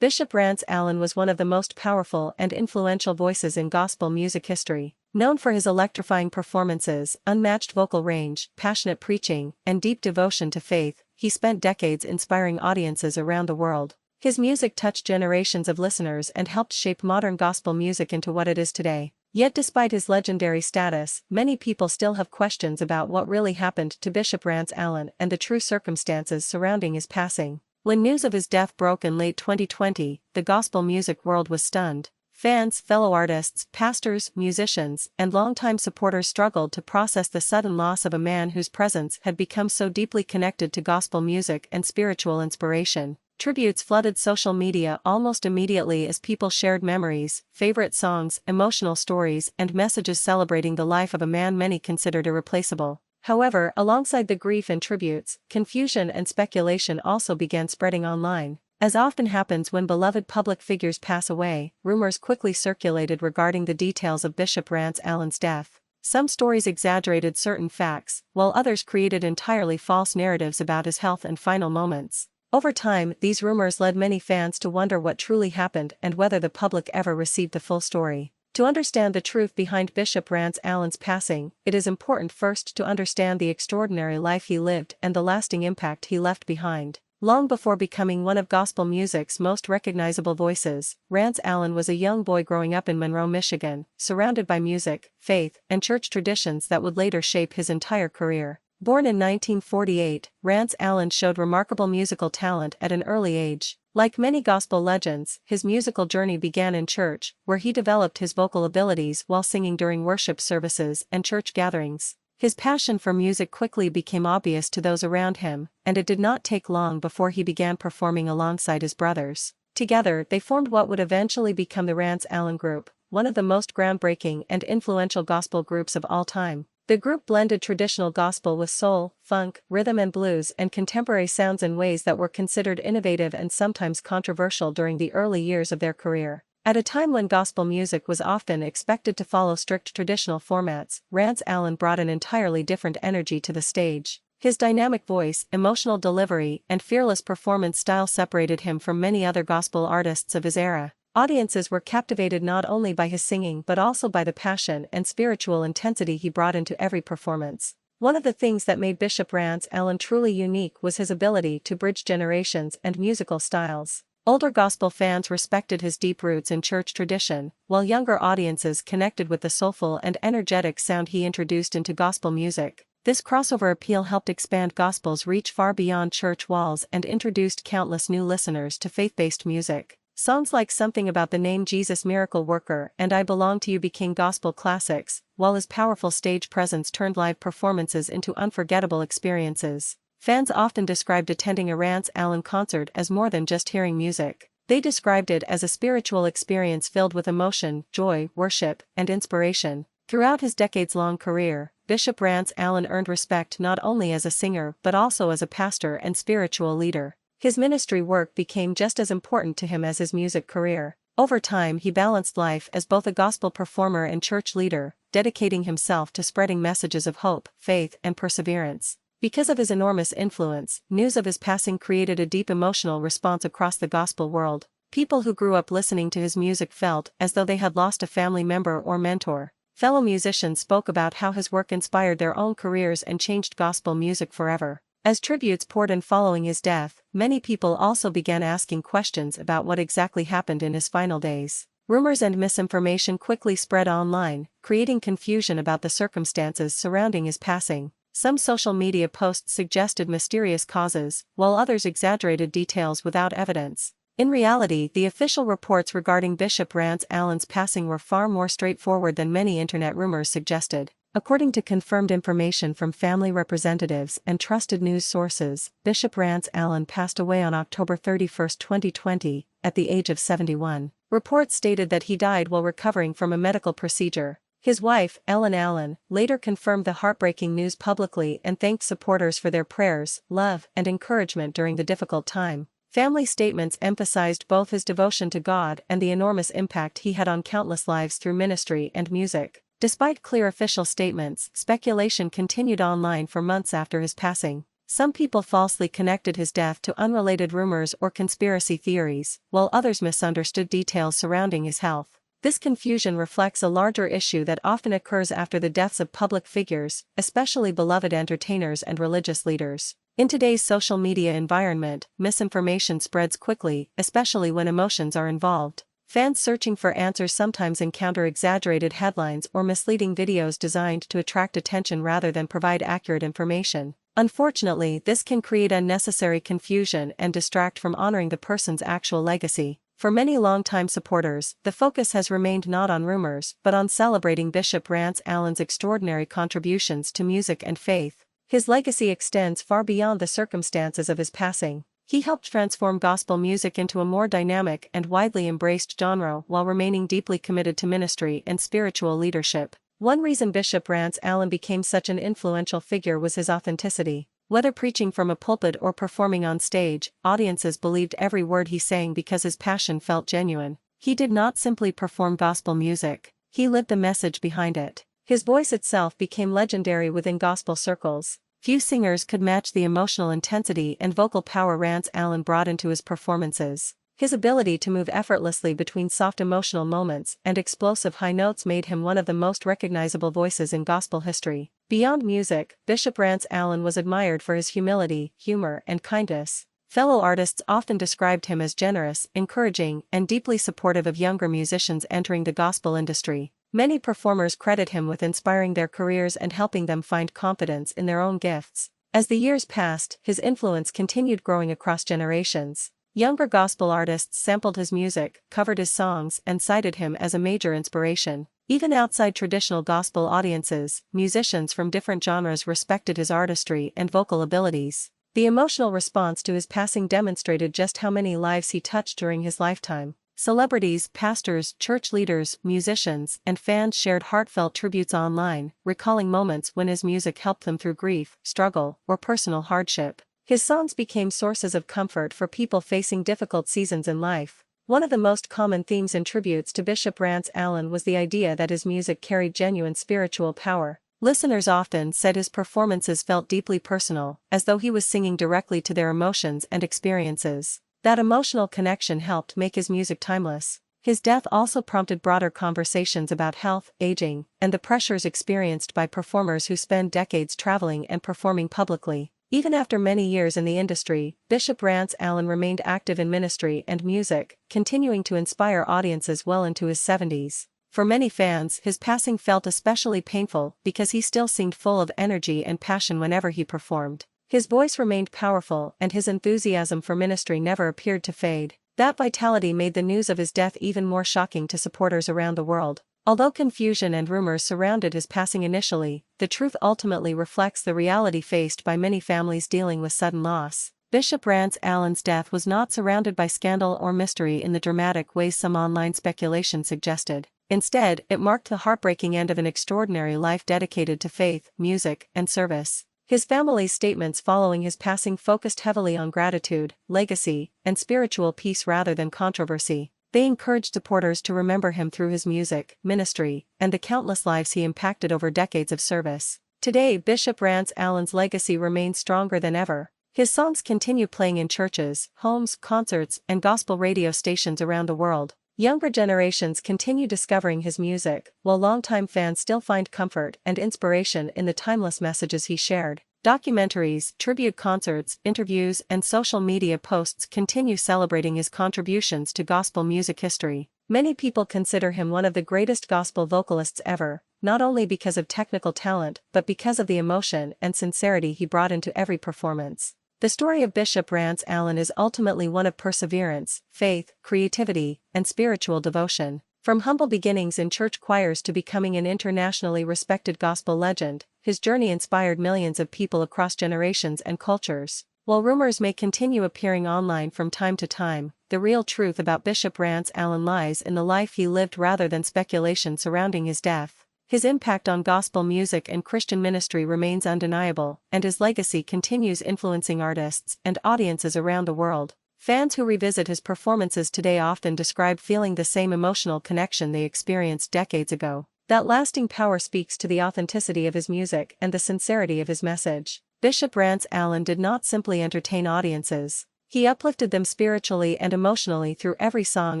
Bishop Rance Allen was one of the most powerful and influential voices in gospel music history. Known for his electrifying performances, unmatched vocal range, passionate preaching, and deep devotion to faith, he spent decades inspiring audiences around the world. His music touched generations of listeners and helped shape modern gospel music into what it is today. Yet despite his legendary status, many people still have questions about what really happened to Bishop Rance Allen and the true circumstances surrounding his passing. When news of his death broke in late 2020, the gospel music world was stunned. Fans, fellow artists, pastors, musicians, and longtime supporters struggled to process the sudden loss of a man whose presence had become so deeply connected to gospel music and spiritual inspiration. Tributes flooded social media almost immediately as people shared memories, favorite songs, emotional stories, and messages celebrating the life of a man many considered irreplaceable. However, alongside the grief and tributes, confusion and speculation also began spreading online. As often happens when beloved public figures pass away, rumors quickly circulated regarding the details of Bishop Rance Allen's death. Some stories exaggerated certain facts, while others created entirely false narratives about his health and final moments. Over time, these rumors led many fans to wonder what truly happened and whether the public ever received the full story. To understand the truth behind Bishop Rance Allen's passing, it is important first to understand the extraordinary life he lived and the lasting impact he left behind. Long before becoming one of gospel music's most recognizable voices, Rance Allen was a young boy growing up in Monroe, Michigan, surrounded by music, faith, and church traditions that would later shape his entire career. Born in 1948, Rance Allen showed remarkable musical talent at an early age. Like many gospel legends, his musical journey began in church, where he developed his vocal abilities while singing during worship services and church gatherings. His passion for music quickly became obvious to those around him, and it did not take long before he began performing alongside his brothers. Together, they formed what would eventually become the Rance Allen Group, one of the most groundbreaking and influential gospel groups of all time. The group blended traditional gospel with soul, funk, rhythm and blues and contemporary sounds in ways that were considered innovative and sometimes controversial during the early years of their career. At a time when gospel music was often expected to follow strict traditional formats, Rance Allen brought an entirely different energy to the stage. His dynamic voice, emotional delivery, and fearless performance style separated him from many other gospel artists of his era. Audiences were captivated not only by his singing but also by the passion and spiritual intensity he brought into every performance. One of the things that made Bishop Rance Allen truly unique was his ability to bridge generations and musical styles. Older gospel fans respected his deep roots in church tradition, while younger audiences connected with the soulful and energetic sound he introduced into gospel music. This crossover appeal helped expand gospel's reach far beyond church walls and introduced countless new listeners to faith-based music. Songs like Something About the Name Jesus Miracle Worker and I Belong to You became gospel classics, while his powerful stage presence turned live performances into unforgettable experiences. Fans often described attending a Rance Allen concert as more than just hearing music. They described it as a spiritual experience filled with emotion, joy, worship, and inspiration. Throughout his decades-long career, Bishop Rance Allen earned respect not only as a singer but also as a pastor and spiritual leader. His ministry work became just as important to him as his music career. Over time, he balanced life as both a gospel performer and church leader, dedicating himself to spreading messages of hope, faith, and perseverance. Because of his enormous influence, news of his passing created a deep emotional response across the gospel world. People who grew up listening to his music felt as though they had lost a family member or mentor. Fellow musicians spoke about how his work inspired their own careers and changed gospel music forever. As tributes poured in following his death, many people also began asking questions about what exactly happened in his final days. Rumors and misinformation quickly spread online, creating confusion about the circumstances surrounding his passing. Some social media posts suggested mysterious causes, while others exaggerated details without evidence. In reality, the official reports regarding Bishop Rance Allen's passing were far more straightforward than many internet rumors suggested. According to confirmed information from family representatives and trusted news sources, Bishop Rance Allen passed away on October 31, 2020, at the age of 71. Reports stated that he died while recovering from a medical procedure. His wife, Ellen Allen, later confirmed the heartbreaking news publicly and thanked supporters for their prayers, love, and encouragement during the difficult time. Family statements emphasized both his devotion to God and the enormous impact he had on countless lives through ministry and music. Despite clear official statements, speculation continued online for months after his passing. Some people falsely connected his death to unrelated rumors or conspiracy theories, while others misunderstood details surrounding his health. This confusion reflects a larger issue that often occurs after the deaths of public figures, especially beloved entertainers and religious leaders. In today's social media environment, misinformation spreads quickly, especially when emotions are involved. Fans searching for answers sometimes encounter exaggerated headlines or misleading videos designed to attract attention rather than provide accurate information. Unfortunately, this can create unnecessary confusion and distract from honoring the person's actual legacy. For many longtime supporters, the focus has remained not on rumors but on celebrating Bishop Rance Allen's extraordinary contributions to music and faith. His legacy extends far beyond the circumstances of his passing. He helped transform gospel music into a more dynamic and widely embraced genre while remaining deeply committed to ministry and spiritual leadership. One reason Bishop Rance Allen became such an influential figure was his authenticity. Whether preaching from a pulpit or performing on stage, audiences believed every word he sang because his passion felt genuine. He did not simply perform gospel music, he lived the message behind it. His voice itself became legendary within gospel circles. Few singers could match the emotional intensity and vocal power Rance Allen brought into his performances. His ability to move effortlessly between soft emotional moments and explosive high notes made him one of the most recognizable voices in gospel history. Beyond music, Bishop Rance Allen was admired for his humility, humor, and kindness. Fellow artists often described him as generous, encouraging, and deeply supportive of younger musicians entering the gospel industry. Many performers credit him with inspiring their careers and helping them find confidence in their own gifts. As the years passed, his influence continued growing across generations. Younger gospel artists sampled his music, covered his songs, and cited him as a major inspiration. Even outside traditional gospel audiences, musicians from different genres respected his artistry and vocal abilities. The emotional response to his passing demonstrated just how many lives he touched during his lifetime. Celebrities, pastors, church leaders, musicians, and fans shared heartfelt tributes online, recalling moments when his music helped them through grief, struggle, or personal hardship. His songs became sources of comfort for people facing difficult seasons in life. One of the most common themes in tributes to Bishop Rance Allen was the idea that his music carried genuine spiritual power. Listeners often said his performances felt deeply personal, as though he was singing directly to their emotions and experiences. That emotional connection helped make his music timeless. His death also prompted broader conversations about health, aging, and the pressures experienced by performers who spend decades traveling and performing publicly. Even after many years in the industry, Bishop Rance Allen remained active in ministry and music, continuing to inspire audiences well into his 70s. For many fans, his passing felt especially painful because he still seemed full of energy and passion whenever he performed. His voice remained powerful and his enthusiasm for ministry never appeared to fade. That vitality made the news of his death even more shocking to supporters around the world. Although confusion and rumors surrounded his passing initially, the truth ultimately reflects the reality faced by many families dealing with sudden loss. Bishop Rance Allen's death was not surrounded by scandal or mystery in the dramatic ways some online speculation suggested. Instead, it marked the heartbreaking end of an extraordinary life dedicated to faith, music, and service. His family's statements following his passing focused heavily on gratitude, legacy, and spiritual peace rather than controversy. They encouraged supporters to remember him through his music, ministry, and the countless lives he impacted over decades of service. Today, Bishop Rance Allen's legacy remains stronger than ever. His songs continue playing in churches, homes, concerts, and gospel radio stations around the world. Younger generations continue discovering his music, while longtime fans still find comfort and inspiration in the timeless messages he shared. Documentaries, tribute concerts, interviews, and social media posts continue celebrating his contributions to gospel music history. Many people consider him one of the greatest gospel vocalists ever, not only because of technical talent but because of the emotion and sincerity he brought into every performance. The story of Bishop Rance Allen is ultimately one of perseverance, faith, creativity, and spiritual devotion. From humble beginnings in church choirs to becoming an internationally respected gospel legend, his journey inspired millions of people across generations and cultures. While rumors may continue appearing online from time to time, the real truth about Bishop Rance Allen lies in the life he lived rather than speculation surrounding his death. His impact on gospel music and Christian ministry remains undeniable, and his legacy continues influencing artists and audiences around the world. Fans who revisit his performances today often describe feeling the same emotional connection they experienced decades ago. That lasting power speaks to the authenticity of his music and the sincerity of his message. Bishop Rance Allen did not simply entertain audiences. He uplifted them spiritually and emotionally through every song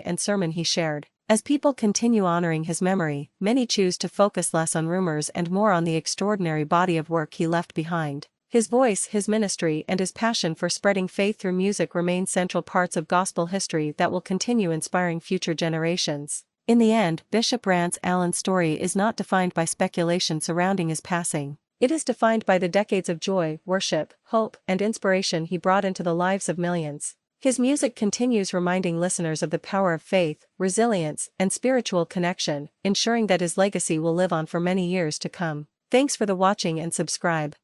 and sermon he shared. As people continue honoring his memory, many choose to focus less on rumors and more on the extraordinary body of work he left behind. His voice, his ministry, and his passion for spreading faith through music remain central parts of gospel history that will continue inspiring future generations. In the end, Bishop Rance Allen's story is not defined by speculation surrounding his passing. It is defined by the decades of joy, worship, hope, and inspiration he brought into the lives of millions. His music continues reminding listeners of the power of faith, resilience, and spiritual connection, ensuring that his legacy will live on for many years to come. Thanks for the watching and subscribe.